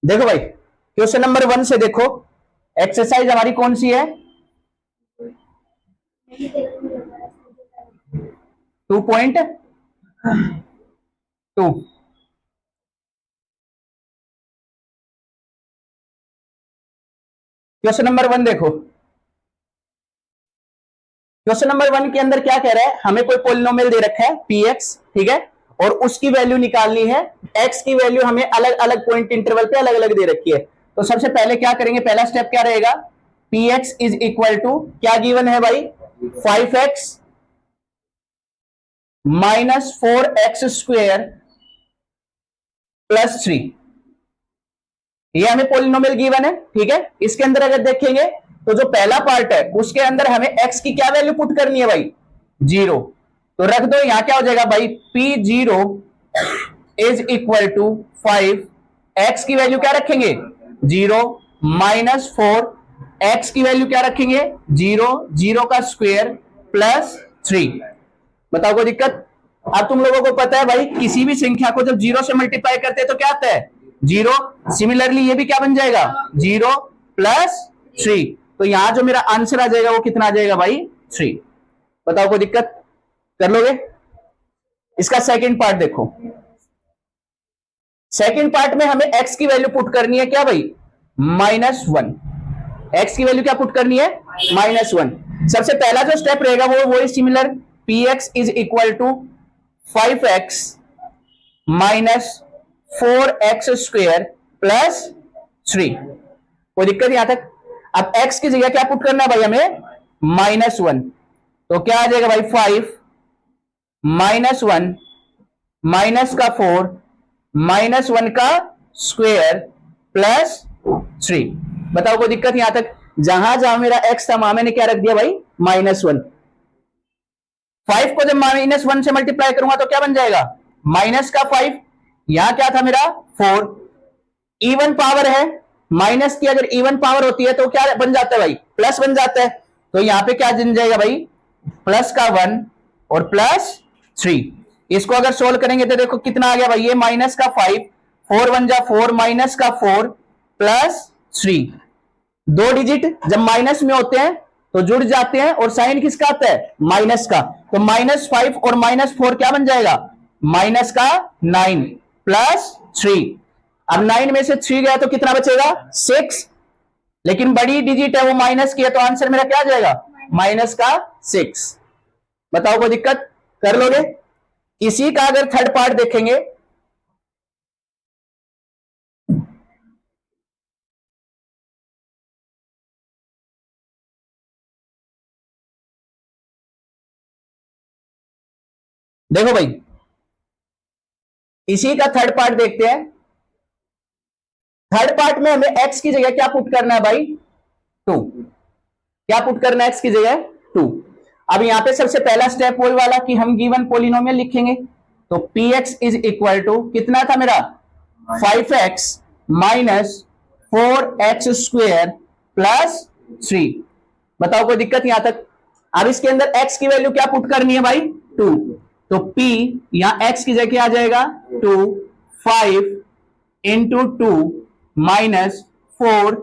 देखो भाई, question number 1 से देखो, एक्सरसाइज हमारी कौन सी है? 2.2। क्वेश्चन नंबर 1 देखो, क्वेश्चन नंबर 1 के अंदर क्या कह रहा है? हमें कोई पोलिनोमियल दे रखा है पी एक्स, ठीक है, और उसकी वैल्यू निकालनी है। एक्स की वैल्यू हमें अलग अलग पॉइंट इंटरवल पे अलग अलग दे रखी है। तो सबसे पहले क्या करेंगे, पहला स्टेप क्या रहेगा? P X is equal to, क्या गिवन है भाई? 5x minus 4x² plus 3। ये हमें पोलिनोमियल गिवन है, ठीक है। इसके अंदर अगर देखेंगे तो जो पहला पार्ट है उसके अंदर हमें x की क्या वैल्यू पुट करनी है भाई? 0। तो रख दो, यहां क्या हो जाएगा भाई? P0 is equal to 5। x की वैल्यू क्या रखेंगे? 0 माइनस 4, x की वैल्यू क्या रखेंगे? 0, 0 का स्क्वायर प्लस 3। बताओ कोई दिक्कत? अब तुम लोगों को पता है भाई, किसी भी संख्या को जब 0 से मल्टीप्लाई करते हैं तो क्या आता है? 0। सिमिलरली ये भी क्या बन जाएगा? 0 प्लस 3। तो यहां जो मेरा आंसर आ जाएगा वो कितना आ जाएगा भाई? 3। बताओ कोई दिक्कत? कर लोगे? इसका सेकंड पार्ट देखो। सेकंड पार्ट में हमें x की वैल्यू पुट करनी है, क्या भाई? -1। x की वैल्यू क्या पुट करनी है? -1। सबसे पहला जो स्टेप रहेगा वो similar, P X is equal to 5x minus 4x² plus 3। कोई दिक्कत यहां तक? अब x की जगह क्या पुट करना है भाई हमें? -1। तो क्या आ जाएगा भाई? 5 -1 माइनस का 4 -1 का स्क्वायर प्लस 3। बताओ कोई दिक्कत यहां तक? जहां जहां मेरा x था वहां मैंने क्या रख दिया भाई? -1। 5 को जब -1 से मल्टीप्लाई करूंगा तो क्या बन जाएगा? माइनस का 5, यहां क्या था मेरा? 4। इवन पावर है, माइनस की अगर इवन पावर होती है तो क्या बन जाता है भाई? प्लस बन जाता है। तो यहां पे क्या बन जाएगा भाई? प्लस का 1 और प्लस 3। इसको अगर सोल्व करेंगे तो देखो कितना आ गया भाई? ये माइनस का 5, 4 1 जा 4, माइनस का 4 प्लस 3। दो डिजिट जब माइनस में होते हैं तो जुड़ जाते हैं, और साइन किसका आता है? माइनस का। तो -5 और -4 क्या बन जाएगा? माइनस का 9 प्लस 3। अब 9 में से 3 गया तो कितना बचेगा? 6। लेकिन बड़ी डिजिट है वो माइनस की है, तो आंसर मेरा क्या आ जाएगा? माइनस का 6। बताओ कोई दिक्कत? कर लोगे? इसी का अगर थर्ड पार्ट देखेंगे, देखो भाई, इसी का थर्ड पार्ट देखते हैं। थर्ड पार्ट में हमें x की जगह क्या पुट करना है भाई? 2। क्या पुट करना है x की जगह? 2। अब यहां पे सबसे पहला स्टेप वही वाला कि हम गिवन पोलिनोमियल लिखेंगे। तो P X is equal to कितना था मेरा? 5x minus 4x² plus 3। बताओ कोई दिक्कत यहां तक? अब इसके अंदर x की वैल्यू क्या पुट करनी है भाई? 2। तो p, यहां x की जगह क्या आ जाएगा? 2, 5 इंटू 2 माइनस 4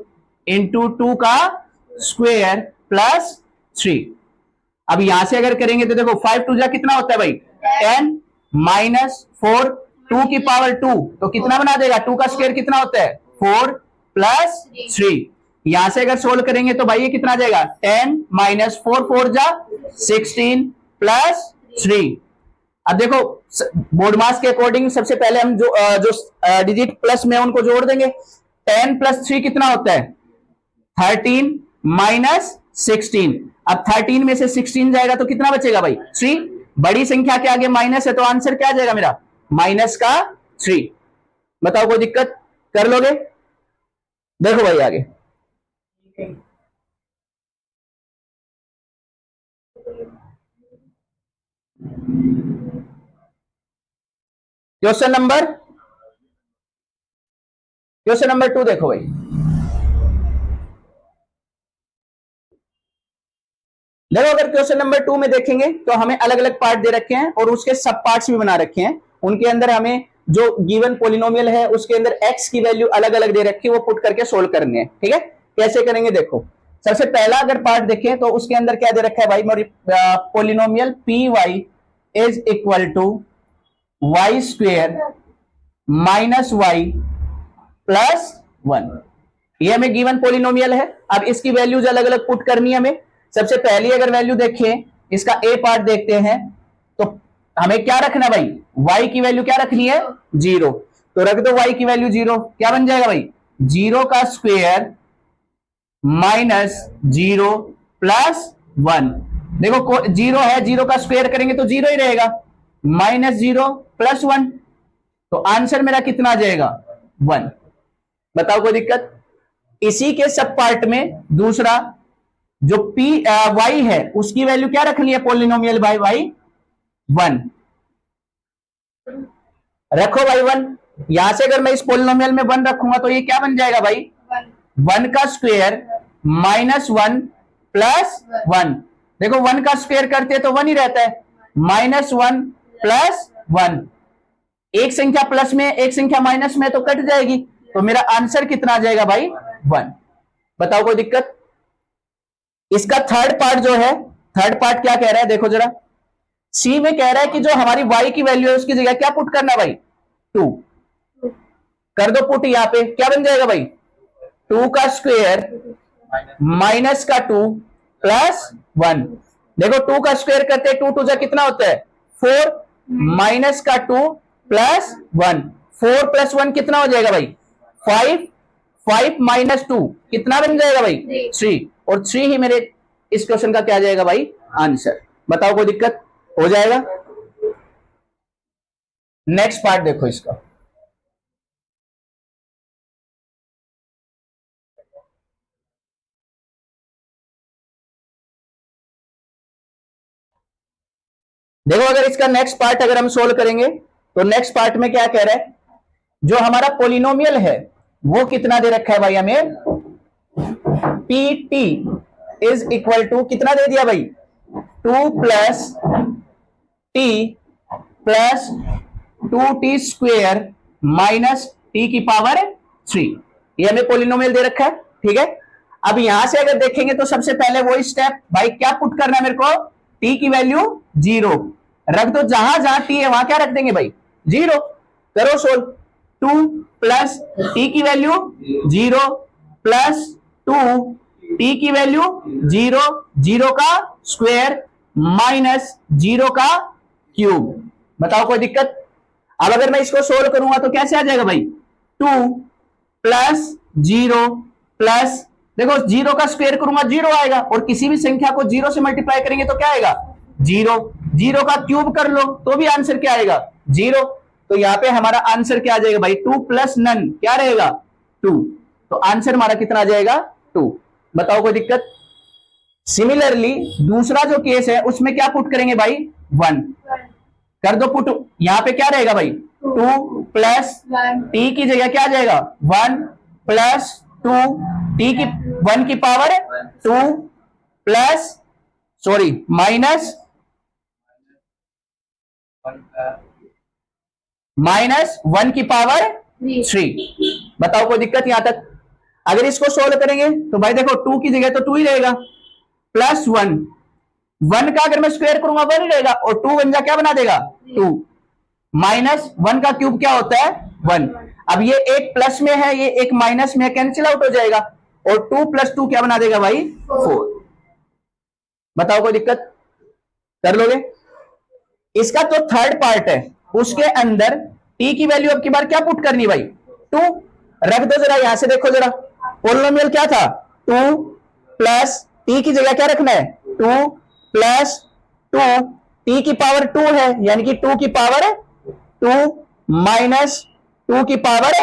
इंटू 2 का स्क्वेयर प्लस 3। अब यहां से अगर करेंगे तो देखो 5 2 जा कितना होता है भाई? 10 माइनस 4, 2 की पावर 2 तो कितना बना देगा? 2 का स्क्वायर कितना होता है? 4 प्लस 3। यहां से अगर सोल्व करेंगे तो भाई ये कितना आ जाएगा? 10 माइनस 4, 4 जा 16 प्लस 3। अब देखो, बोर्ड मास के अकॉर्डिंग सबसे पहले हम जो डिजिट प्लस में उनको जोड़ देंगे। 10 प्लस 3 कितना होता है? 13 माइनस 16। अब 13 में से 16 जाएगा तो कितना बचेगा भाई? 3। बड़ी संख्या के आगे माइनस है तो आंसर क्या आ जाएगा मेरा? माइनस का 3। बताओ कोई दिक्कत? कर लोगे? देखो भाई आगे, क्वेश्चन नंबर 2 देखो भाई। देखो, अगर क्वेश्चन नंबर 2 में देखेंगे तो हमें अलग अलग पार्ट दे रखे हैं और उसके सब पार्ट्स भी बना रखे हैं। उनके अंदर हमें जो गिवन पोलिनोमियल है उसके अंदर x की वैल्यू अलग अलग दे रखी है, वो पुट करके सोल्व करनी है। ठीक है, कैसे करेंगे देखो। सबसे पहला अगर पार्ट देखें तो उसके अंदर क्या दे रखा है भाई, polynomial P Y is equal to Y square minus Y plus 1। ये हमें गिवन पोलिनोमियल है। अब इसकी वैल्यूज अलग अलग पुट करनी है हमें। सबसे पहली अगर वैल्यू देखें, इसका ए पार्ट देखते हैं, तो हमें क्या रखना भाई, y की वैल्यू क्या रखनी है, 0। तो रख दो y की वैल्यू 0, क्या बन जाएगा भाई, 0 का स्क्वायर माइनस 0 प्लस 1। देखो 0 है, 0 का स्क्वायर करेंगे तो 0 ही रहेगा, माइनस 0 प्लस 1, तो आंसर मेरा कितना आ जाएगा, 1। बताओ कोई दिक्कत। इसी के सब पार्ट में दूसरा जो y है उसकी वैल्यू क्या रखनी है पोलिनोमियल बाय y, 1। रखो भाई 1। यहां से अगर मैं इस पोलिनोमियल में 1 रखूंगा तो ये क्या बन जाएगा भाई, 1 का स्क्वायर माइनस 1 प्लस 1। देखो 1 का स्क्वायर करते तो 1 ही रहता है, माइनस 1 प्लस 1। एक संख्या प्लस में एक संख्या माइनस में तो कट जाएगी, तो मेरा आंसर कितना आ जाएगा भाई, 1। बताओ कोई दिक्कत। इसका थर्ड पार्ट जो है, थर्ड पार्ट क्या कह रहा है देखो जरा। सी में कह रहा है कि जो हमारी y की वैल्यू है उसकी जगह क्या पुट करना भाई, 2। कर दो पुट, यहां पे क्या बन जाएगा भाई, 2 का स्क्वायर माइनस का 2 प्लस 1। देखो 2 का स्क्वायर करते हैं, 2 टू जा कितना होता है 4, माइनस का 2 प्लस 1, 4 प्लस 1 कितना हो जाएगा भाई 5, 5 माइनस 2 कितना बन जाएगा भाई 3, और 3 ही मेरे इस क्वेश्चन का क्या आ जाएगा भाई आंसर। बताओ कोई दिक्कत, हो जाएगा। नेक्स्ट पार्ट देखो इसका। देखो अगर इसका नेक्स्ट पार्ट अगर हम सोल्व करेंगे तो नेक्स्ट पार्ट में क्या कह रहा है, जो हमारा पोलिनोमियल है वो कितना दे रखा है भाई हमें, P T is equal to कितना दे दिया भाई, 2 plus T plus 2t square minus T की पावर 3। ये हमें पोलिनोमियल दे रखा है। ठीक है, अब यहां से अगर देखेंगे तो सबसे पहले वही स्टेप भाई, क्या पुट करना है मेरे को, t की वैल्यू 0 रख दो, जहां जहां t है वहां क्या रख देंगे भाई 0। करो सोल्व, 2 प्लस टी की वैल्यू 0 प्लस 2 टी की वैल्यू 0, 0 का स्क्वायर माइनस 0 का क्यूब। बताओ कोई दिक्कत। अब अगर मैं इसको सोल्व करूंगा तो कैसे आ जाएगा भाई, 2 प्लस 0 प्लस, देखो 0 का स्क्वायर करूंगा 0 आएगा, और किसी भी संख्या को 0 से मल्टीप्लाई करेंगे तो क्या आएगा 0, 0 का क्यूब कर लो तो भी आंसर क्या आएगा 0। तो यहां पे हमारा आंसर क्या आ जाएगा भाई, 2 प्लस नन क्या रहेगा 2, तो आंसर हमारा कितना आ जाएगा 2। बताओ कोई दिक्कत। सिमिलरली दूसरा जो केस है उसमें क्या पुट करेंगे भाई 1, कर दो पुट, यहां पे क्या रहेगा भाई 2 प्लस टी की जगह क्या आ जाएगा 1 प्लस 2 टी की 1 की पावर 2 प्लस सॉरी माइनस 1 की पावर 3। बताओ कोई दिक्कत यहां तक। अगर इसको सोल्व करेंगे तो भाई देखो 2 की जगह तो 2 ही रहेगा, प्लस 1, 1 का अगर मैं स्क्वायर करूंगा 1 ही रहेगा, और 2 बन जा क्या बना देगा 2, माइनस 1 का क्यूब क्या होता है 1। अब ये एक प्लस में है ये एक माइनस में, कैंसिल आउट हो जाएगा, और 2 प्लस 2 क्या बना देगा भाई 4। बताओ कोई दिक्कत, कर लोगे। इसका तो थर्ड पार्ट है, उसके अंदर t की वैल्यू अब की बार क्या पुट करनी भाई 2, रख दो जरा, यहां से देखो जरा, पोलिनोमियल क्या था 2 प्लस t की जगह क्या रखना है 2 प्लस 2 t की पावर 2 है, यानी कि 2 की पावर 2 माइनस 2 की पावर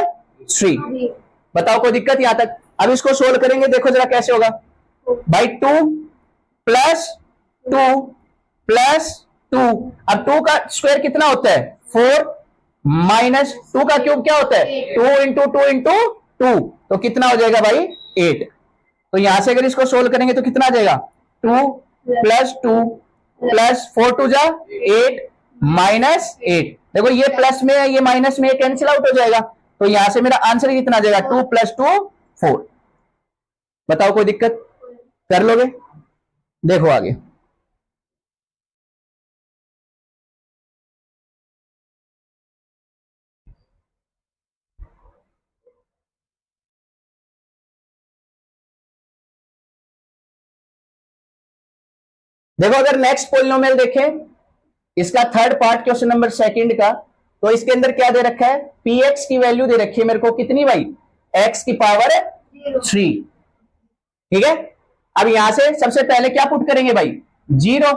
3। बताओ कोई दिक्कत यहां तक। अब इसको सोल्व करेंगे, देखो जरा कैसे होगा भाई, 2 प्लस 2 प्लस 2, अब 2 का स्क्वायर कितना होता है 4, माइनस 2 का क्यूब क्या होता है 2 इंटू 2 इंटू 2, तो कितना हो जाएगा भाई 8। तो यहां से अगर इसको सोल्व करेंगे तो कितना आ जाएगा 2 प्लस 2 प्लस 4 टू जा 8 -8। देखो ये प्लस में है, ये माइनस में, कैंसिल आउट हो जाएगा, तो यहां से मेरा आंसर कितना आ जाएगा, 2 + 2 4। बताओ कोई दिक्कत, कर लोगे? देखो आगे। देखो अगर नेक्स्ट पोलिनोमियल देखें, इसका third part question number second का, तो इसके अंदर क्या दे रखा है, पी एक्स की वैल्यू दे रखी है मेरे को कितनी भाई, एक्स की पावर 3। ठीक है, अब यहां से सबसे पहले क्या पुट करेंगे भाई, 0।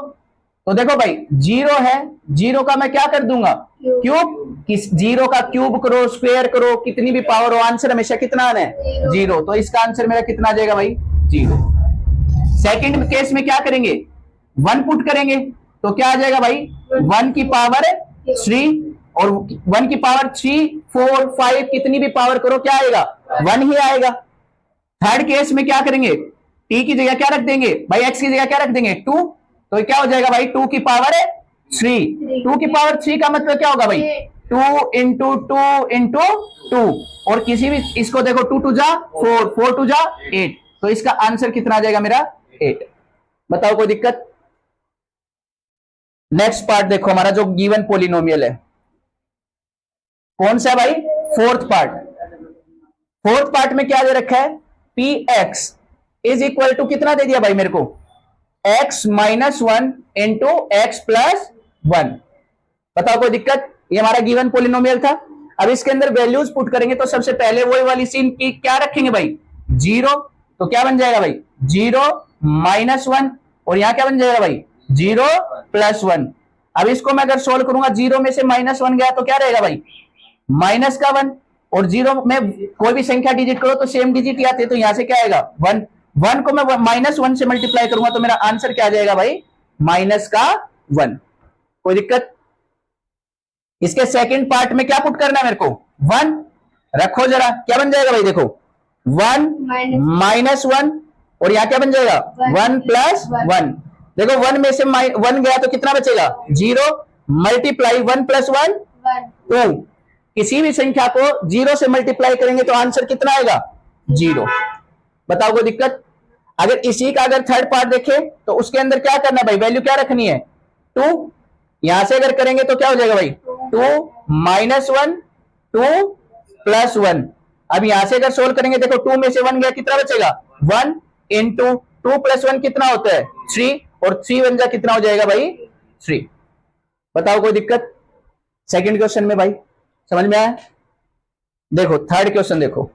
तो देखो भाई 0 है, 0 का मैं क्या कर दूंगा, क्यूब। किस 0 का क्यूब करो, स्क्वायर करो, कितनी भी पावर हो, आंसर हमेशा कितना आना है, 0। तो इसका आंसर मेरा कितना आ जाएगा भाई, 0। सेकंड केस में क्या करेंगे, 1 पुट करेंगे, तो क्या आ जाएगा भाई, 1 की पावर 3, और 1 की पावर 3 4 5 कितनी भी पावर करो, क्या आएगा, 1 ही आएगा। थर्ड केस में क्या करेंगे, टी की जगह क्या रख देंगे भाई, एक्स की जगह क्या रख देंगे, 2। तो क्या हो जाएगा भाई, 2 की पावर 3। 2 की पावर 3 का मतलब क्या होगा भाई, 2 इंटू 2 इंटू 2, और किसी भी इसको देखो, 2 2 जा 4, 4 2 जा 8, तो इसका आंसर कितना आ जाएगा मेरा, 8। बताओ कोई दिक्कत? नेक्स्ट पार्ट देखो, हमारा जो गिवन पोलिनोमियल है कौन सा है भाई, फोर्थ पार्ट। फोर्थ पार्ट में क्या दे रखा है, P X is equal to कितना दे दिया भाई मेरे को, x -1 इंटू एक्स प्लस 1। बताओ कोई दिक्कत, ये हमारा गिवन पोलिनोमियल था। अब इसके अंदर वैल्यूज पुट करेंगे, तो सबसे पहले वही वाली सीन की क्या रखेंगे भाई, 0। तो क्या बन जाएगा भाई, 0 -1, और यहां क्या बन जाएगा भाई, 0 + 1। अब इसको मैं अगर सोल्व करूंगा, 0 में से -1 गया तो क्या रहेगा भाई, माइनस का 1, और 0 में कोई भी संख्या डिजिट करो तो सेम डिजिट ही आते हैं, तो यहां से क्या आएगा 1। 1 को मैं -1 से मल्टीप्लाई करूंगा तो मेरा आंसर क्या आ जाएगा भाई, -1। कोई दिक्कत? इसके सेकंड पार्ट में क्या पुट करना है मेरे को, 1 रखो जरा, क्या बन जाएगा भाई, देखो 1 -1, और यहां क्या बन जाएगा, 1 + 1। देखो 1 में से 1 गया तो कितना बचेगा, 0, मल्टीप्लाई 1 + 1 2। किसी भी संख्या को 0 से मल्टीप्लाई करेंगे तो आंसर कितना आएगा, 0। बताओ कोई दिक्कत? अगर इसी का अगर थर्ड पार्ट देखे तो उसके अंदर क्या करना भाई, वैल्यू क्या रखनी है, 2। यहां से अगर करेंगे तो क्या हो जाएगा भाई, 2 -1 2 + 1। अब यहां से अगर सोल्व करेंगे, देखो 2 में से 1 गया, कितना बचेगा, 1 इंटू 2 + 1 कितना होता है, 3, और 3 बन जा कितना हो जाएगा भाई, 3। बताओ कोई दिक्कत? सेकंड क्वेश्चन में भाई समझ में आया? देखो थर्ड क्वेश्चन देखो,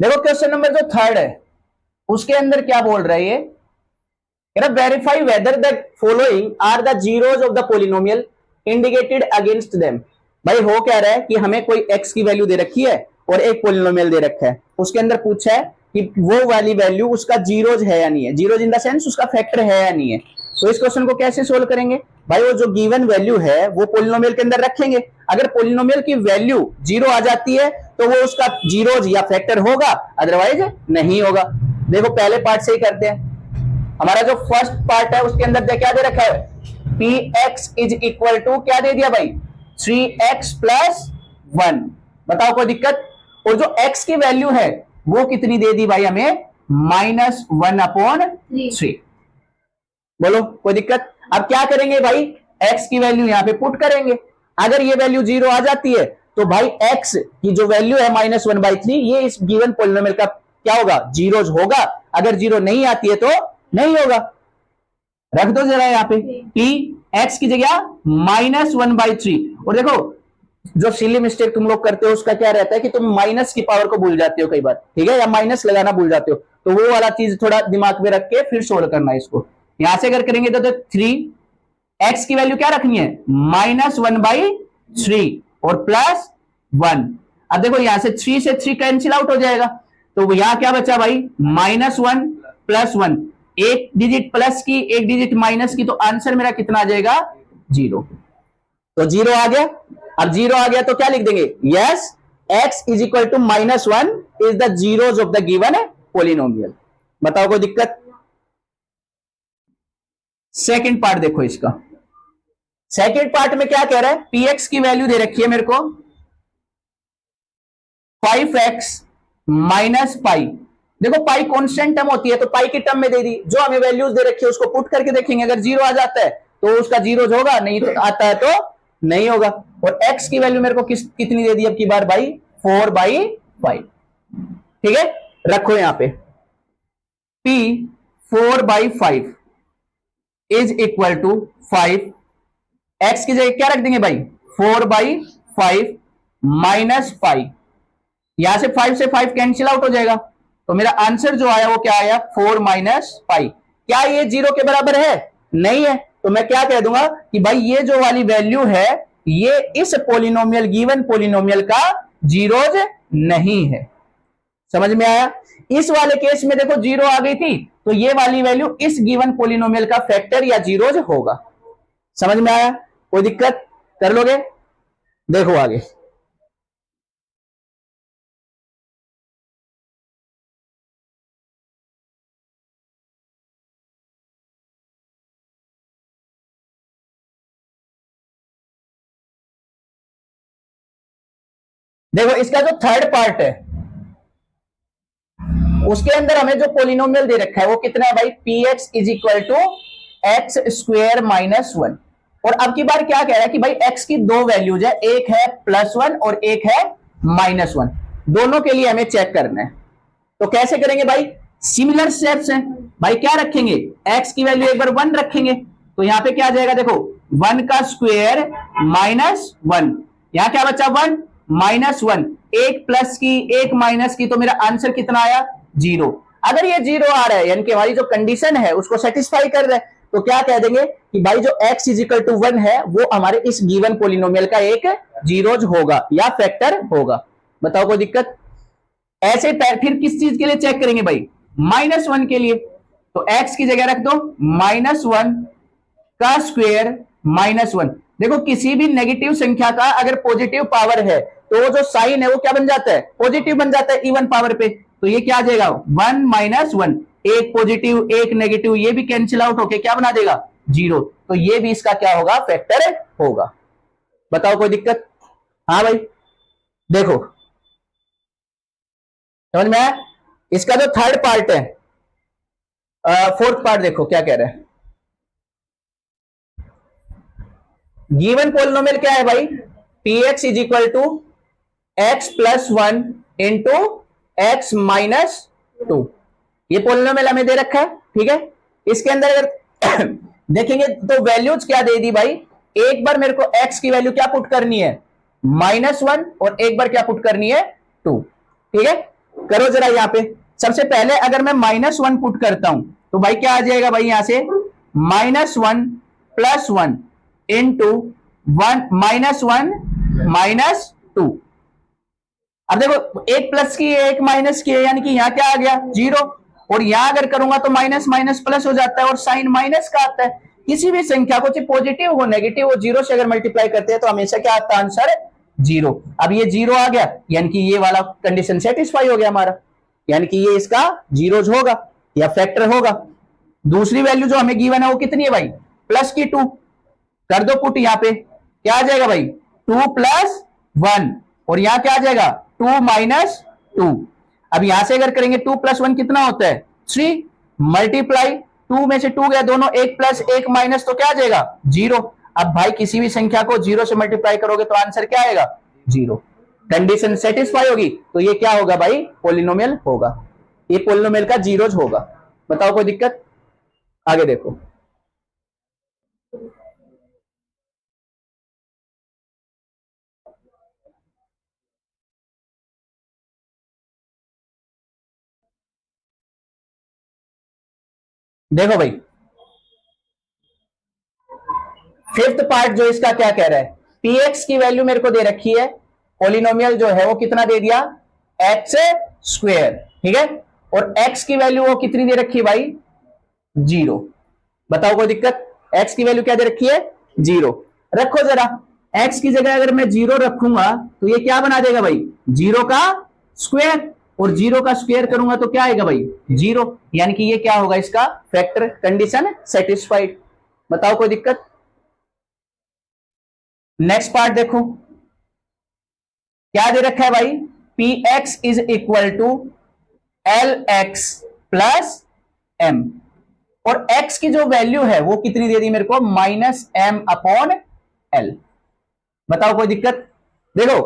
देखो क्वेश्चन नंबर जो थर्ड है उसके अंदर क्या बोल रहा है ये, verify whether the following are the zeros of the polynomial indicated against them. भाई हो क्या रहा है कि हमें कोई x की वैल्यू दे रखी है और एक पोलिनोमियल दे रखा है, उसके अंदर पूछा है कि वो वाली वैल्यू उसका जीरोज है या नहीं है, जीरोज इन द सेंस उसका फैक्टर है या नहीं है। तो इस क्वेश्चन को कैसे सोल्व करेंगे भाई, वो जो गिवन वैल्यू है वो पोलिनोमियल के अंदर रखेंगे। अगर पोलिनोमियल की वैल्यू 0 आ जाती है तो वो उसका जीरोज या फैक्टर होगा, अदरवाइज नहीं होगा। देखो पहले पार्ट से ही करते हैं। हमारा जो फर्स्ट पार्ट है उसके अंदर क्या दे रखा है, P X is equal to क्या दे दिया भाई, 3x + 1। बताओ कोई दिक्कत? और जो x की वैल्यू है वो कितनी दे दी भाई हमें, -1/3। बोलो कोई दिक्कत? अब क्या करेंगे भाई, x की वैल्यू यहां पे पुट करेंगे। अगर ये वैल्यू 0 आ जाती है तो भाई x की जो वैल्यू है -1/3, ये इस गिवन पॉलिनोमियल का क्या होगा, जीरोज होगा। अगर 0 नहीं आती है तो नहीं होगा। रख दो जरा यहाँ पे p x की जगह -1/3। और देखो जो सिली मिस्टेक तुम लोग करते हो उसका क्या रहता है कि तुम माइनस की पावर को भूल जाते हो कई बार, ठीक है, या माइनस लगाना भूल जाते हो, तो वो वाला चीज थोड़ा दिमाग में रख के फिर सोल्व करना है इसको। यहां से अगर करेंगे तो 3x की वैल्यू क्या रखनी है, -1/3 और +1। अब देखो यहां से 3 से 3 कैंसिल आउट हो जाएगा, तो यहां क्या बचा भाई, -1 + 1। एक डिजिट प्लस की, एक डिजिट माइनस की, तो आंसर मेरा कितना आ जाएगा? 0। तो 0 आ गया। अब 0 आ गया तो क्या लिख देंगे? Yes, x is equal to -1 is the zeros of the given polynomial. बताओ कोई दिक्कत? सेकंड पार्ट देखो इसका। सेकंड पार्ट में क्या कह रहा है? px की वैल्यू दे रखी है मेरे को 5x माइनस पाई। देखो पाई कांस्टेंट टर्म होती है तो पाई की टर्म में दे दी, जो हमें वैल्यूज दे रखी है उसको पुट करके देखेंगे, अगर 0 आ जाता है तो उसका जीरोज होगा, नहीं तो आता है तो नहीं होगा। और x की वैल्यू मेरे को कितनी दे दी अब की बार भाई? 4/5। ठीक है, रखो यहां पे p 4/5 is equal to 5। x की जगह क्या रख देंगे भाई? 4/5 माइनस पाई। यहां से 5 से 5 कैंसिल आउट हो जाएगा, तो मेरा आंसर जो आया वो क्या आया? 4 माइनस पाई। क्या ये 0 के बराबर है? नहीं है। तो मैं क्या कह दूंगा कि भाई ये जो वाली वैल्यू है ये इस पोलिनोमियल, गिवन पोलिनोमियल का जीरोज नहीं है। समझ में आया? इस वाले केस में देखो 0 आ गई थी, तो ये वाली वैल्यू इस गिवन पोलिनोमियल का फैक्टर या जीरोज होगा। समझ में आया? कोई दिक्कत? कर लोगे? देखो आगे। देखो इसका जो थर्ड पार्ट है उसके अंदर हमें जो पोलिनोमियल दे रखा है वो कितना है भाई? px is equal to X square minus 1। और अब की बार क्या कह रहा है कि भाई x की दो वैल्यूज है, एक है +1 और एक है -1। दोनों के लिए हमें चेक करना है। तो कैसे करेंगे भाई? सिमिलर स्टेप्स हैं भाई। क्या रखेंगे? x की वैल्यू एक बार 1 रखेंगे, तो यहां पे क्या आ जाएगा? देखो 1 का स्क्वेयर -1, यहां क्या बचा? 1 -1, एक प्लस की एक माइनस की, तो मेरा आंसर कितना आया? 0। अगर ये 0 आ रहा है यानी कि हमारी जो कंडीशन है उसको सेटिस्फाई कर रहा है, तो क्या कह देंगे कि भाई जो x इज इक्वल टू 1 है वो हमारे इस गिवन पोलिनोमियल का एक जीरोज होगा या फैक्टर होगा। बताओ कोई दिक्कत? ऐसे फिर किस चीज के लिए चेक करेंगे भाई? -1 के लिए। तो x की जगह रख दो -1 का स्क्वेयर -1। देखो किसी भी नेगेटिव संख्या का अगर पॉजिटिव पावर है तो वो जो साइन है वो क्या बन जाता है? पॉजिटिव बन जाता है इवन पावर पे। तो ये क्या आ जाएगा? 1 -1, एक पॉजिटिव एक नेगेटिव, ये भी कैंसिल आउट होके क्या बना देगा? 0। तो ये भी इसका क्या होगा? फैक्टर होगा। बताओ कोई दिक्कत? हाँ भाई देखो, समझ में आया? इसका जो थर्ड पार्ट है, फोर्थ पार्ट देखो क्या कह रहा है। गिवन पोलिनोमियल क्या है भाई? px is equal to x plus 1 into X minus 2। ये पोलिनोमियल हमें दे रखा है, ठीक है। इसके अंदर अगर देखेंगे तो वैल्यूज क्या दे दी भाई? एक बार मेरे को x की वैल्यू क्या पुट करनी है? -1, और एक बार क्या पुट करनी है? 2। ठीक है, करो जरा यहां पे। सबसे पहले अगर मैं -1 पुट करता हूं तो भाई क्या आ जाएगा भाई? यहां से -1 + 1 इंटू 1 -1 -2। अब देखो एक प्लस की एक माइनस की है, यानी कि यहां क्या आ गया? 0। और यहां अगर करूंगा तो माइनस माइनस प्लस हो जाता है और साइन माइनस का आता है। किसी भी संख्या को चाहे पॉजिटिव हो नेगेटिव हो, 0 से अगर मल्टीप्लाई करते हैं तो हमेशा क्या आता है? आंसर 0। अब ये 0 आ गया यानी कि ये वाला कंडीशन सेटिस्फाई हो गया हमारा, यानी कि ये इसका जीरोज होगा या फैक्टर होगा। दूसरी वैल्यू जो हमें गिवन है वो कितनी है भाई? प्लस की 2। कर दो पुट, यहां पे क्या आ जाएगा भाई? 2 + 1, और यहां क्या आ जाएगा? 2 - 2। अब यहां से अगर करेंगे 2 + 1 कितना होता है? 3। मल्टीप्लाई 2 में से 2 गया, दोनों एक प्लस एक माइनस, तो क्या आ जाएगा? 0। अब भाई किसी भी संख्या को 0 से मल्टीप्लाई करोगे तो आंसर क्या आएगा? 0। कंडीशन सेटिस्फाई होगी तो ये क्या होगा भाई? पोलिनोमियल होगा। ये पोलिनोमियल का जीरोज होगा। बताओ कोई दिक्कत? आगे देखो। देखो भाई फिफ्थ पार्ट जो इसका क्या कह रहा है? px की वैल्यू मेरे को दे रखी है, पोलिनोमियल जो है वो कितना दे दिया? एक्स स्क्वेयर, ठीक है। और x की वैल्यू वो कितनी दे रखी है भाई? जीरो। बताओ कोई दिक्कत? x की वैल्यू क्या दे रखी है? जीरो। रखो जरा, x की जगह अगर मैं जीरो रखूंगा तो ये क्या बना देगा भाई? जीरो का स्क्वायर, और जीरो का स्क्वायर करूंगा तो क्या आएगा भाई? जीरो। यानी कि ये क्या होगा इसका फैक्टर, कंडीशन सेटिस्फाइड। बताओ कोई दिक्कत? नेक्स्ट पार्ट देखो, क्या दे रखा है भाई? P X is equal to L X plus M, और x की जो वैल्यू है वो कितनी दे दी मेरे को? Minus M upon L. बताओ कोई दिक्कत? देखो,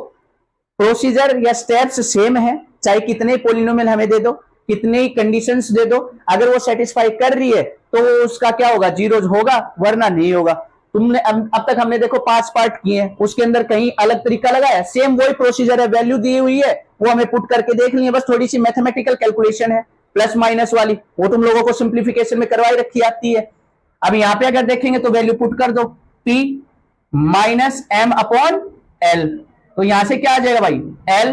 प्रोसीजर या स्टेप्स सेम है, चाहे कितने पोलिनोमियल हमें दे दो, कितने कंडीशंस दे दो, अगर वो सेटिस्फाई कर रही है तो उसका क्या होगा? जीरोज होगा, वरना नहीं होगा। तुमने अब तक हमने देखो 5 पार्ट किए हैं, उसके अंदर कहीं अलग तरीका लगाया? सेम वही प्रोसीजर है, वैल्यू दी हुई है, वो हमें पुट करके देख ली है, बस थोड़ी सी मैथमेटिकल कैलकुलेशन है प्लस माइनस वाली, वो तुम लोगों को सिंप्लीफिकेशन में करवाई रखी आती है। अब यहां पे अगर देखेंगे तो वैल्यू पुट कर दो, p minus M upon L, तो यहां से क्या आ जाएगा भाई? एल।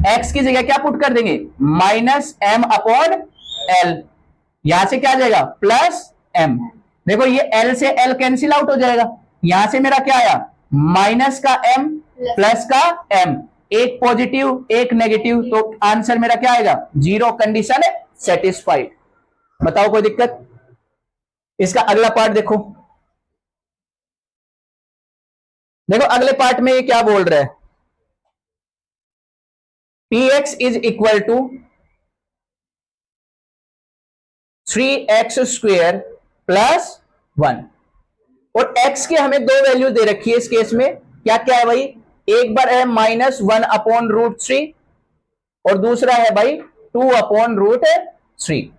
एक्स की जगह क्या पुट कर देंगे? Minus M upon L. यहां से क्या आ जाएगा? Plus M. देखो ये एल से एल कैंसिल आउट हो जाएगा, यहां से मेरा क्या आया? माइनस का एम प्लस का एम, एक पॉजिटिव एक नेगेटिव, तो आंसर मेरा क्या आएगा? जीरो। कंडीशन है सेटिस्फाइड। बताओ कोई दिक्कत? इसका अगला पार्ट देखो, देखो अगले पार्ट में ये क्या बोल रहा है? px is equal to 3x square plus 1, और x की हमें दो वैल्यू दे रखी है इस केस में। क्या क्या है भाई? एक बार है माइनस 1 अपॉन रूट 3, और दूसरा है भाई 2 अपॉन रूट 3।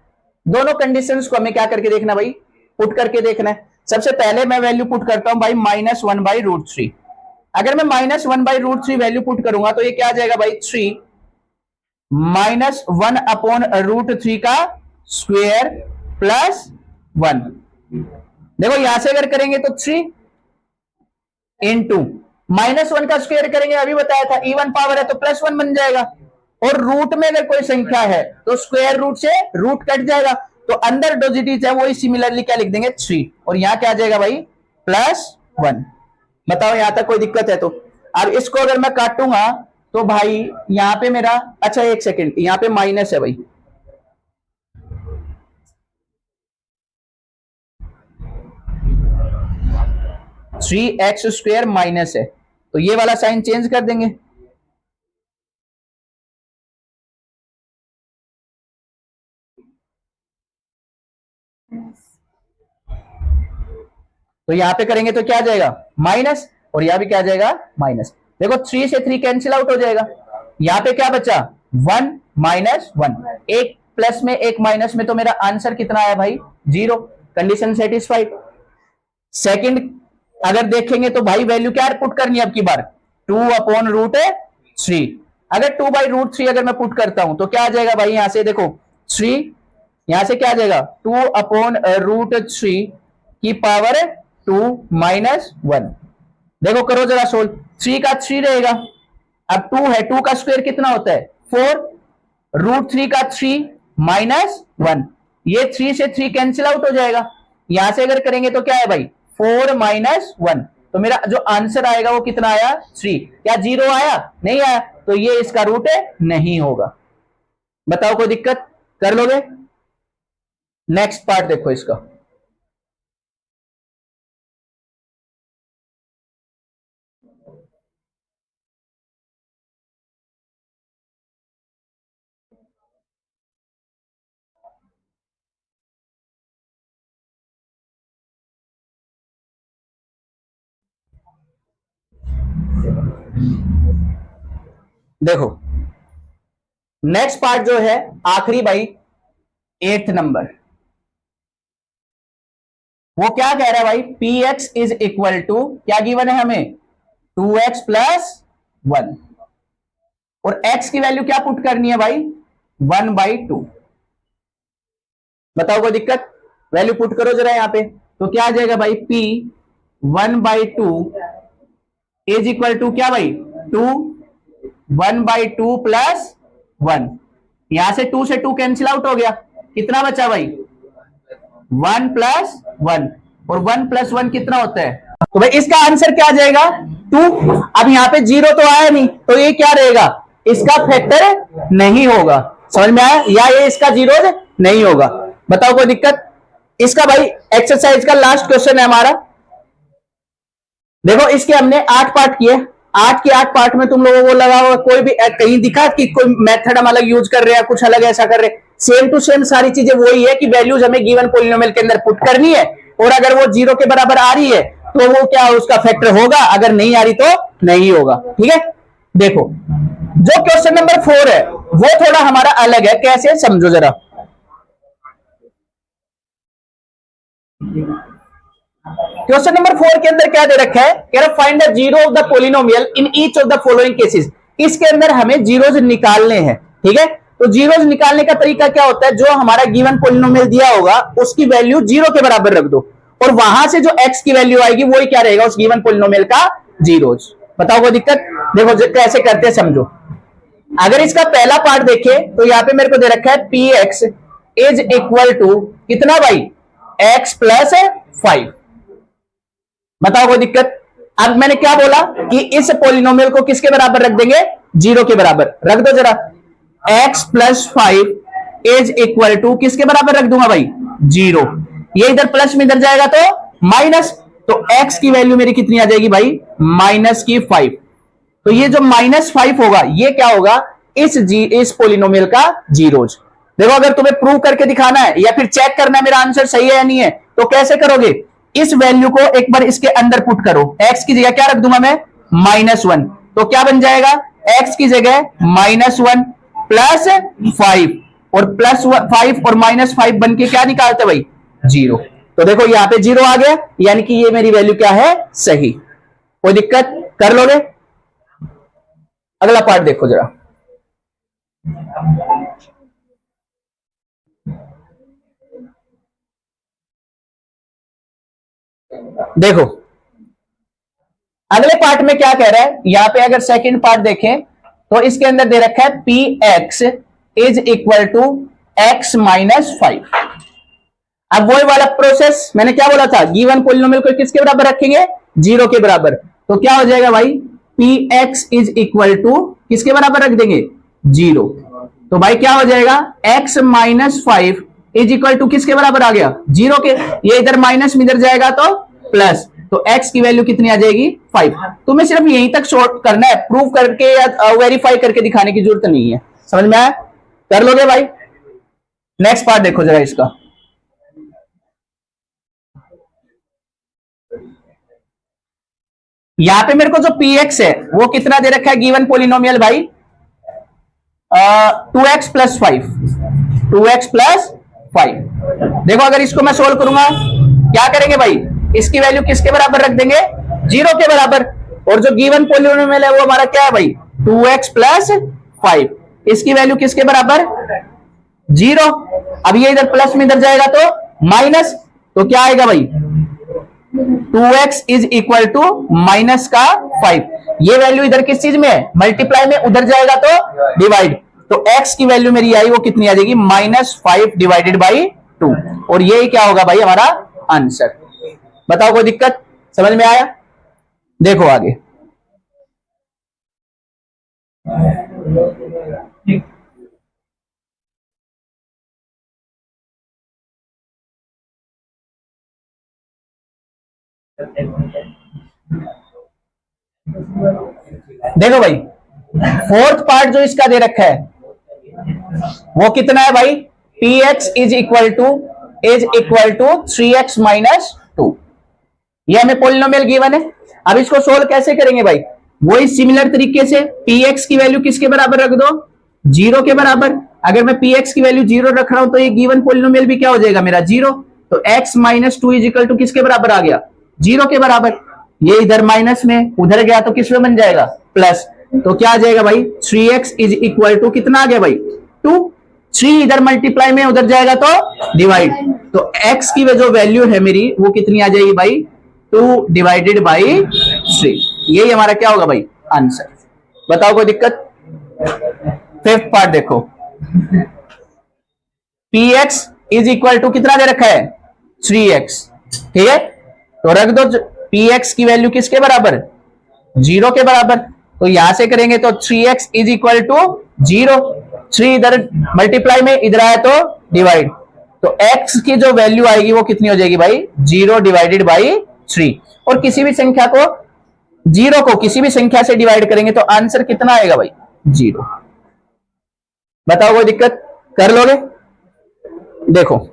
दोनों कंडीशंस को हमें क्या करके देखना भाई? पुट करके देखना है। सबसे पहले मैं वैल्यू पुट करता हूं भाई माइनस 1 बाई रूट 3। अगर मैं minus 1 by root 3 value put करूंगा तो ये क्या आ जाएगा भाई? 3 माइनस 1 अपॉन रूट 3 का स्क्वेयर प्लस 1। देखो यहां से अगर करेंगे तो 3 इंटू माइनस 1 का स्क्वेयर करेंगे, अभी बताया था इवन पावर है तो प्लस 1 बन जाएगा, और रूट में अगर कोई संख्या है तो स्क्वायर रूट से रूट कट जाएगा, तो अंदर डिजिट है वही सिमिलरली क्या लिख देंगे? 3, और यहां क्या आ जाएगा भाई? प्लस 1। बताओ यहां तक कोई दिक्कत है? तो अब इसको अगर मैं काटूंगा तो भाई यहां पे मेरा, अच्छा एक सेकेंड, यहां पे माइनस है भाई, थ्री एक्स स्क्वेयर माइनस है, तो ये वाला साइन चेंज कर देंगे। तो यहां पे करेंगे तो क्या आ जाएगा? माइनस, और यहां भी क्या आ जाएगा? माइनस। देखो 3 से 3 कैंसिल आउट हो जाएगा, यहां पे क्या बचा? 1 माइनस 1, एक प्लस में एक माइनस में, तो मेरा आंसर कितना आया भाई? जीरो। Condition satisfied. सेकंड अगर देखेंगे तो भाई वैल्यू क्या पुट करनी है अब की बार? 2 अपॉन रूट 3। अगर 2 बाई रूट 3 अगर मैं पुट करता हूं तो क्या आ जाएगा भाई? यहां से देखो 3, यहां से क्या आ जाएगा? 2 अपॉन रूट 3 की पावर 2 माइनस 1। देखो करो जरा सोल्व, 3 का 3 रहेगा, अब 2 है, 2 का स्क्वायर कितना होता है? 4, रूट 3 का 3 माइनस 1, ये 3 से 3 कैंसिल आउट हो जाएगा, यहां से अगर करेंगे तो क्या है भाई? 4 माइनस 1, तो मेरा जो आंसर आएगा वो कितना आया? 3। क्या जीरो आया? नहीं आया, तो ये इसका रूट नहीं होगा। बताओ कोई दिक्कत? कर लोगे? नेक्स्ट पार्ट देखो इसका, देखो नेक्स्ट पार्ट जो है आखिरी भाई, 8th नंबर, वो क्या कह रहा है भाई? P X is equal to, क्या गिवन है हमें? 2x प्लस 1, और x की वैल्यू क्या पुट करनी है भाई? 1/2। बताओ कोई दिक्कत? वैल्यू पुट करो जरा यहां पे, तो क्या आ जाएगा भाई? p 1/2 इज इक्वल टू क्या भाई? 2 1/2 प्लस 1, यहां से 2 से 2 कैंसिल आउट हो गया, कितना बचा भाई? 1 प्लस 1, और 1 प्लस 1 कितना होता है? तो भाई इसका आंसर क्या आ जाएगा? 2। अब यहाँ पे 0 तो आया नहीं, तो ये क्या रहेगा? इसका फैक्टर नहीं होगा। समझ में आया? या ये इसका जीरो नहीं होगा। बताओ कोई दिक्कत? इसका भाई एक्सरसाइज का लास्ट क्वेश्चन है हमारा। देखो इसके हमने 8 पार्ट किए, 8 के 8 पार्ट में तुम लोगों को लगा होगा कोई भी कहीं दिखा कि कोई मेथड हम अलग यूज कर रहे हैं, कुछ अलग ऐसा कर रहे हैं? सेम टू सेम सारी चीजें वही है कि वैल्यूज हमें गिवन पॉलिनोमियल के अंदर पुट करनी है, और अगर वो 0 के बराबर आ रही है तो वो क्या उसका फैक्टर होगा, अगर नहीं आ रही तो नहीं होगा। ठीक है, देखो जो क्वेश्चन नंबर 4 है वो थोड़ा हमारा अलग है। कैसे, समझो जरा। क्वेश्चन नंबर 4 के अंदर क्या दे रखा है? कह रहा find the zero of the polynomial in each of the following cases. इसके अंदर हमें जीरोज निकालने हैं। ठीक है, तो जीरोज निकालने का तरीका क्या होता है? जो हमारा गिवन पॉलिनोमियल दिया होगा उसकी वैल्यू 0 के बराबर रख दो, और वहां से जो x की वैल्यू आएगी वही क्या रहेगा? उस गिवन पॉलिनोमियल का जीरोज। बताओ कोई दिक्कत? देखो कैसे करते हैं समझो। अगर इसका पहला पार्ट देखे तो यहां पे मेरे को दे रखा है px इज इक्वल टू कितना भाई? x plus 5। बताओ कोई दिक्कत? अब मैंने क्या बोला कि इस पॉलिनोमियल को किसके बराबर रख देंगे? 0 के बराबर रख दो जरा। x plus 5 is equal to किसके बराबर रख दूंगा भाई? 0। ये इधर प्लस में इधर जाएगा तो माइनस, तो x की वैल्यू मेरी कितनी आ जाएगी भाई? माइनस की 5। तो ये जो -5 होगा ये क्या होगा? इस पॉलिनोमियल का जीरोज। देखो अगर तुम्हें प्रूव करके दिखाना है या फिर चेक करना है मेरा आंसर सही है या नहीं है, तो कैसे करोगे? इस वैल्यू को एक बार इसके अंदर पुट करो। x की जगह क्या रख दूंगा मैं? -1। तो क्या बन जाएगा? x की जगह -1 प्लस 5, और प्लस 5 और -5 बन के क्या निकालते भाई? 0। तो देखो यहां पे 0 आ गया, यानी कि ये मेरी वैल्यू क्या है? सही। कोई दिक्कत? कर लोगे? अगला पार्ट देखो जरा। देखो अगले पार्ट में क्या कह रहा है? यहां पे अगर सेकंड पार्ट देखें तो इसके अंदर दे रखा है px is equal to x minus 5। अब वही वाला प्रोसेस मैंने क्या बोला था? गिवन पॉलिनोमियल को किसके बराबर रखेंगे? 0 के बराबर। तो क्या हो जाएगा भाई? px इज इक्वल टू किसके बराबर रख देंगे? 0। तो भाई क्या हो जाएगा? x minus 5 is equal to किसके बराबर आ गया? 0 के। ये इधर माइनस में इधर जाएगा तो प्लस, तो x की वैल्यू कितनी आ जाएगी? 5। तुम्हें सिर्फ यहीं तक शॉर्ट करना है, प्रूव करके या वेरीफाई करके दिखाने की जरूरत नहीं है। समझ में आया? कर लोगे भाई? नेक्स्ट पार्ट देखो जरा इसका। यहां पे मेरे को जो px है वो कितना दे रखा है गिवन पॉलिनोमियल भाई? 2x plus 5, 2x plus 5। देखो अगर इसको मैं सोल्व करूंगा क्या करेंगे भाई? इसकी वैल्यू किसके बराबर रख देंगे? 0 के बराबर। और जो गिवन पॉलिनोमियल है वो हमारा क्या है भाई? 2x plus 5। इसकी वैल्यू किसके बराबर? 0। अब ये इधर प्लस में इधर जाएगा तो माइनस, तो क्या आएगा भाई? 2x is equal to minus का 5। ये वैल्यू इधर किस चीज में है? मल्टीप्लाई में, उधर जाएगा तो डिवाइड। तो x की वैल्यू मेरी आई वो कितनी आ जाएगी? -5 डिवाइडेड बाई 2। और ये क्या होगा भाई हमारा आंसर? बताओ कोई दिक्कत? समझ में आया? देखो आगे। देखो भाई फोर्थ पार्ट जो इसका दे रखा है वो कितना है भाई? px is equal to 3x minus 2। ये हमें पॉलिनोमियल गिवन है। अब इसको सोल्व कैसे करेंगे भाई? वही सिमिलर तरीके से px की वैल्यू किसके बराबर रख दो? 0 के बराबर। अगर मैं px की वैल्यू 0 रख रहा हूं तो ये गिवन पॉलिनोमियल भी क्या हो जाएगा मेरा? 0। तो x minus 2 is equal to किसके बराबर आ गया? 0 के बराबर। ये इधर माइनस में उधर गया तो किस में बन जाएगा? प्लस। तो क्या आ जाएगा भाई? 3x इज इक्वल टू कितना आ गया भाई? 2। 3 इधर मल्टीप्लाई में उधर जाएगा तो डिवाइड। तो x की जो वैल्यू है मेरी वो कितनी आ जाएगी भाई? 2 डिवाइडेड बाई 3। यही हमारा क्या होगा भाई? आंसर। बताओ कोई दिक्कत? फिफ्थ पार्ट देखो। px इज इक्वल टू कितना दे रखा है? 3x, ठीक है। तो रख दो px की वैल्यू किसके बराबर, 0 के बराबर। तो यहां से करेंगे तो 3x इज इक्वल टू 0, 3 इधर मल्टीप्लाई में, इधर आया तो डिवाइड, तो x की जो वैल्यू आएगी वो कितनी हो जाएगी भाई, 0 डिवाइडेड बाई 3। और किसी भी संख्या को, 0 को किसी भी संख्या से डिवाइड करेंगे तो आंसर कितना आएगा भाई, 0। बताओ कोई दिक्कत, कर लोगे? देखो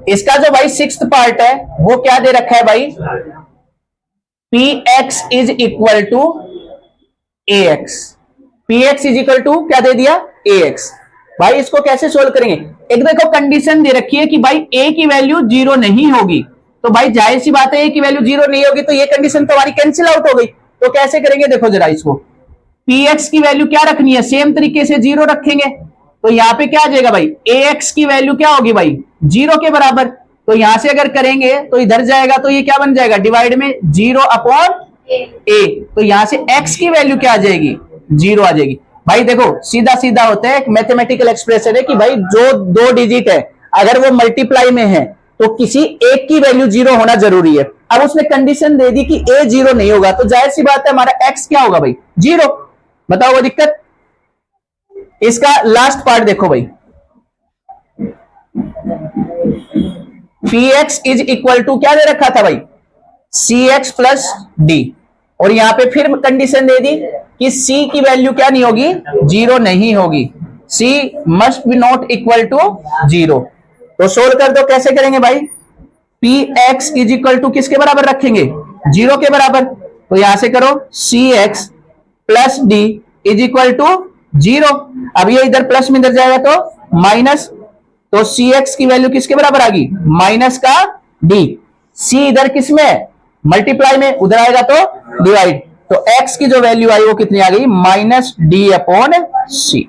इसका जो भाई सिक्स्थ पार्ट है वो क्या दे रखा है भाई, px is equal to ax, px is equal to क्या दे दिया, ax। भाई इसको कैसे सोल्व करेंगे, एक देखो कंडीशन दे रखी है कि भाई a की वैल्यू 0 नहीं होगी, तो भाई जाहिर सी बात है a की वैल्यू 0 नहीं होगी, तो ये कंडीशन तो हमारी कैंसिल आउट हो गई। तो कैसे करेंगे, देखो जरा इसको, px की वैल्यू क्या रखनी है, सेम तरीके से 0 रखेंगे, तो यहां पे क्या आ जाएगा भाई, ax की वैल्यू क्या होगी भाई, 0 के बराबर। तो यहां से अगर करेंगे तो इधर जाएगा तो ये क्या बन जाएगा, डिवाइड में 0 अपॉन a, तो यहां से x की वैल्यू क्या आ जाएगी, 0 आ जाएगी। भाई देखो सीधा सीधा होता है, एक मैथमेटिकल एक्सप्रेशन है कि भाई जो 2 डिजिट है अगर वो मल्टीप्लाई में है तो किसी एक की वैल्यू 0 होना जरूरी है। अब उसने कंडीशन दे दी कि a 0 नहीं होगा, तो जाहिर सी बात है हमारा x क्या होगा भाई, 0। बताओ वो दिक्कत। इसका लास्ट पार्ट देखो भाई, px इज इक्वल टू क्या दे रखा था भाई, cx प्लस डी, और यहां पे फिर कंडीशन दे दी कि c की वैल्यू क्या नहीं होगी, 0 नहीं होगी, c must be not equal to 0। तो सोल्व कर दो, कैसे करेंगे भाई, px इज इक्वल टू किसके बराबर रखेंगे, 0 के बराबर। तो यहां से करो cx plus D is equal to 0। अब ये इधर प्लस में इधर जाएगा तो माइनस, तो cx की वैल्यू किसके बराबर आ गई, माइनस का d, c इधर किस में है, मल्टीप्लाई में, उधर आएगा तो डिवाइड, तो x की जो वैल्यू आई वो कितनी आ गई, माइनस डी अपॉन सी।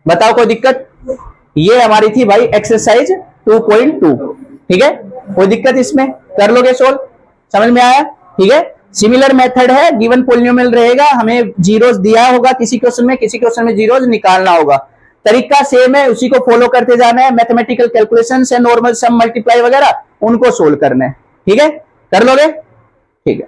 बताओ कोई दिक्कत। ये हमारी थी भाई एक्सरसाइज 2.2, ठीक है। कोई दिक्कत इसमें, कर लोगे सोल्व, समझ में आया, ठीक है। सिमिलर मेथड है, गिवन पॉलिनोमियल रहेगा, हमें जीरोस दिया होगा किसी क्वेश्चन में, किसी क्वेश्चन में जीरोस निकालना होगा, तरीका सेम है, उसी को फॉलो करते जाना है। मैथमेटिकल कैलकुलेशन है, नॉर्मल सम, मल्टीप्लाई वगैरह, उनको सोल्व करना है, ठीक है। कर लोगे, ठीक है।